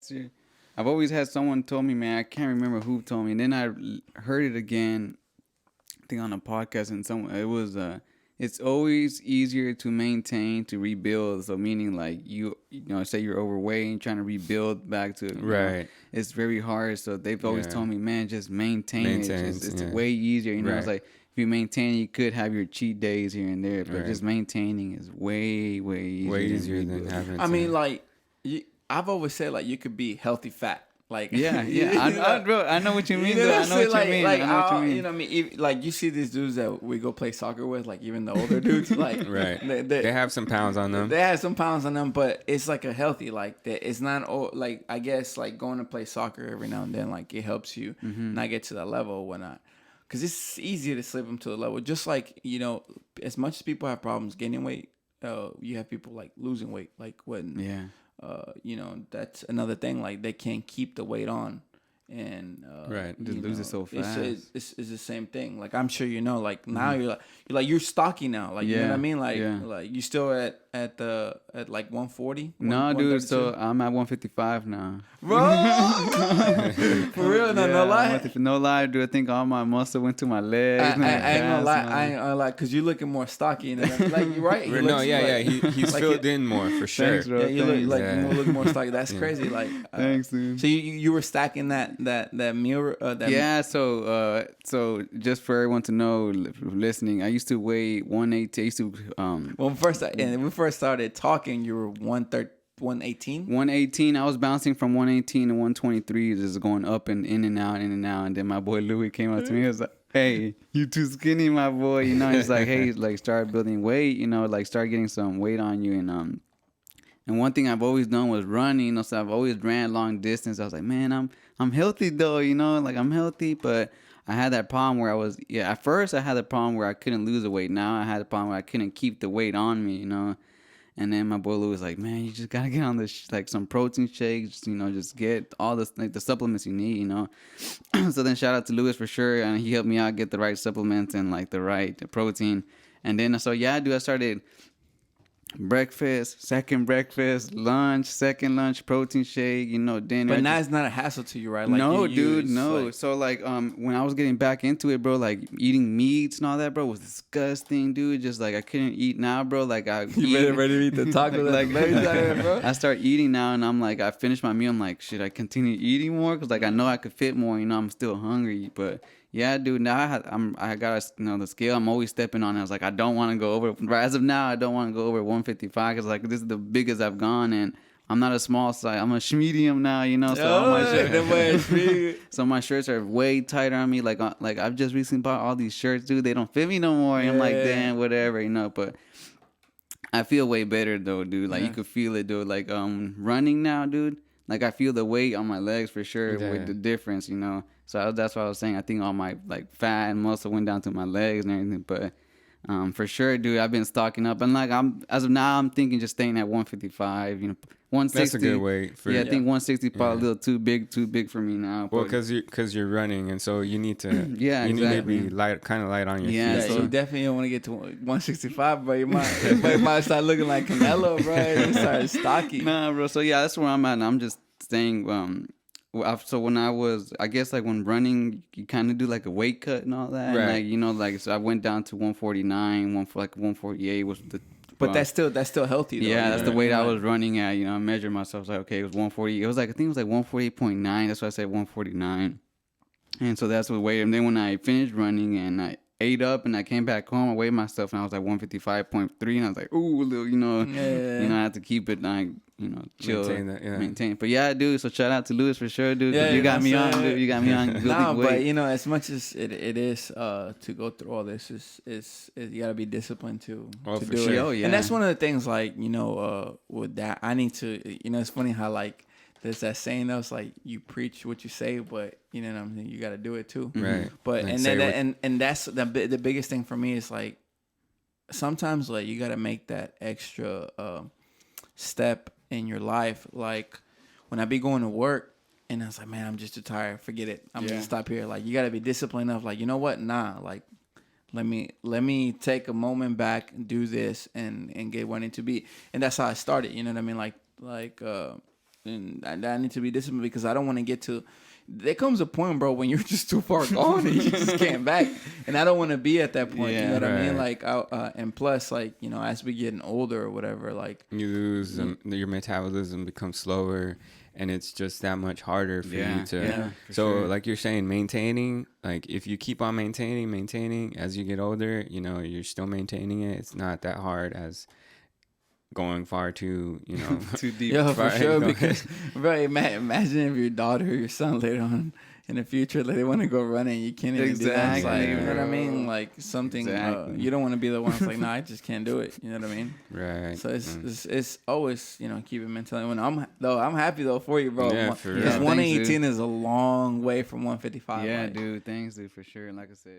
See, I've always had someone told me, man, I can't remember who told me. And then I heard it again, I think on a podcast, and someone it was it's always easier to maintain to rebuild. So meaning like you know, say you're overweight and trying to rebuild back to Right. it's very hard. So they've always Yeah. told me, man, just maintain it. Maintenance, It's yeah. way easier. You know, it's Right. like if you maintain, you could have your cheat days here and there, but Right. just maintaining is way easier. Way than easier than rebuilding. having I to. mean, like, I've always said like you could be healthy fat. Like Yeah, you yeah. know? Bro, I know what you mean. You know Though. what I I'm know saying? what you mean. Like, I know what you mean. you know what I mean? Like, you see these dudes that we go play soccer with, like, even the older dudes, like, Right. They have some pounds on them. They have some pounds on them, but it's like a healthy, like, that. It's not, like, I guess, like, going to play soccer every now and then, like, it helps you not get to that level or whatnot. Because it's easier to slip them to the level. Just like, you know, as much as people have problems gaining weight, you have people, like, losing weight. Like, when, Yeah. you know, that's another thing. Like, they can't keep the weight on. And Right. Just you lose it know, so fast. It's the same thing. Like, I'm sure you know. Like, now you're stocky now. Like, you know what I mean? Like, like you still at like 140. No, dude. So I'm at 155 now. Bro, for real, no lie. No lie, dude. I think all my muscle went to my legs. I my ain't gonna calves, lie. man. I ain't gonna lie, cause you looking more stocky, and like you're right. No, yeah. He's like filled in more for sure. Thanks, bro. Yeah, you look Thanks. like Yeah. you look more stocky. That's crazy. Like, Thanks, dude. so you were stacking that meal. Yeah, so just for everyone to know, listening, I used to weigh 180. I used to When we first started talking, you were 118. 118. I was bouncing from 118 to 123, just going up and in and out, in and out. And then my boy Louis came up to me. He was like, "Hey, you too skinny, my boy." You know, he's like, "Hey, like start building weight. You know, like start getting some weight on you." And one thing I've always done was running. You know, so I've always ran long distance. I was like, "Man, I'm healthy though." You know, like I'm healthy, but I had that problem where at first I had the problem where I couldn't lose the weight. Now I had the problem where I couldn't keep the weight on me. You know. And then my boy Lou was like, "Man, you just gotta get on this like some protein shakes, you know, just get all the like the supplements you need, you know." So then shout out to Lewis for sure, and he helped me out get the right supplements and like the right protein. And then so yeah, dude, I started breakfast, second breakfast, lunch, second lunch, protein shake, you know, dinner. But now it's not a hassle to you, right? Like No, you dude, use, no. like- So like, when I was getting back into it, bro, like eating meats and all that, bro, was disgusting, dude. Just like I couldn't eat now, bro. Like you ready to eat the taco? like, bro. I start eating now, and I'm like, I finished my meal. I'm like, should I continue eating more? Cause like I know I could fit more. You know, I'm still hungry, but yeah, dude. Now I got the scale. I'm always stepping on it. I was like, I don't want to go over. As of now, I don't want to go over 155. Cause like this is the biggest I've gone, and I'm not a small size. I'm a medium now. You know, so all my shirts, so my shirts are way tighter on me. Like I've just recently bought all these shirts, dude. They don't fit me no more. And I'm like, damn, whatever, you know. But I feel way better though, dude. Like you could feel it, dude. Like running now, dude. Like I feel the weight on my legs for sure with the difference, you know. So that's what I was saying. I think all my like fat and muscle went down to my legs and everything. But for sure, dude, I've been stocking up, and like as of now, I'm thinking just staying at 155. You know, 160. That's a good weight. I think 160 probably a little too big for me now. Well, but- because you're running, and so you need to exactly. need to be kind of light on your Yeah, feet. so you definitely don't want to get to 165, bro. You might start looking like Canelo, bro. You start stocky. Nah, bro. So yeah, that's where I'm at. And I'm just staying. So when I guess like when running, you kind of do like a weight cut and all that. Right. And like, you know, like so I went down to 149, 148 was the. But that's still healthy, though. Yeah, that's the what weight I I mean? was running at. You know, I measured myself. Like, okay, it was 140. It was like I think it was like 148.9. That's why I said 149. And so that's what weight. And then when I finished running and I ate up and I came back home, I weighed myself and I was like 155.3. And I was like, ooh, little, you know, I have to keep it like, you know, chill, maintain. But yeah, dude. So shout out to Lewis for sure, dude. Yeah, You got me on, dude. You got me on. No, weight. but you know, as much as it is to go through all this, is you gotta be disciplined to for do sure. it. Oh, yeah. And that's one of the things, like, you know, with that, I need to, you know, it's funny how like there's that saying that's like you preach what you say, but you know what I'm saying, you gotta do it too. Right. But Like and say then and that's the biggest thing for me is like sometimes like you gotta make that extra step in your life. Like when I be going to work and I was like, man, I'm just too tired. Forget it. I'm gonna stop here. Like you gotta be disciplined enough. Like, you know what? Nah. Like let me take a moment back and do this and get where I need to be. And that's how I started. You know what I mean? Like and I need to be disciplined because I don't want to get to. There comes a point, bro, when you're just too far gone and you just can't back, and I don't want to be at that point. You know what I mean? Like, and plus, like, you know, as we getting older or whatever, like you lose, your metabolism becomes slower, and it's just that much harder for you to. Yeah, so, like you're saying, maintaining, like if you keep on maintaining as you get older, you know, you're still maintaining it. It's not that hard as going far too, you know, too deep. Yeah, for sure. Because, bro, imagine if your daughter or your son later on in the future, like, they want to go running, you can't even do that. It's like, you know what I mean? Like something you don't want to be the one that's like, nah, I just can't do it. You know what I mean? Right. So it's always, you know, keep it mentally. When I'm happy though for you, bro. Yeah, for real. Because Yeah, 118 is a long way from 155. Yeah, like. dude. Thanks, dude, for sure. And like I said.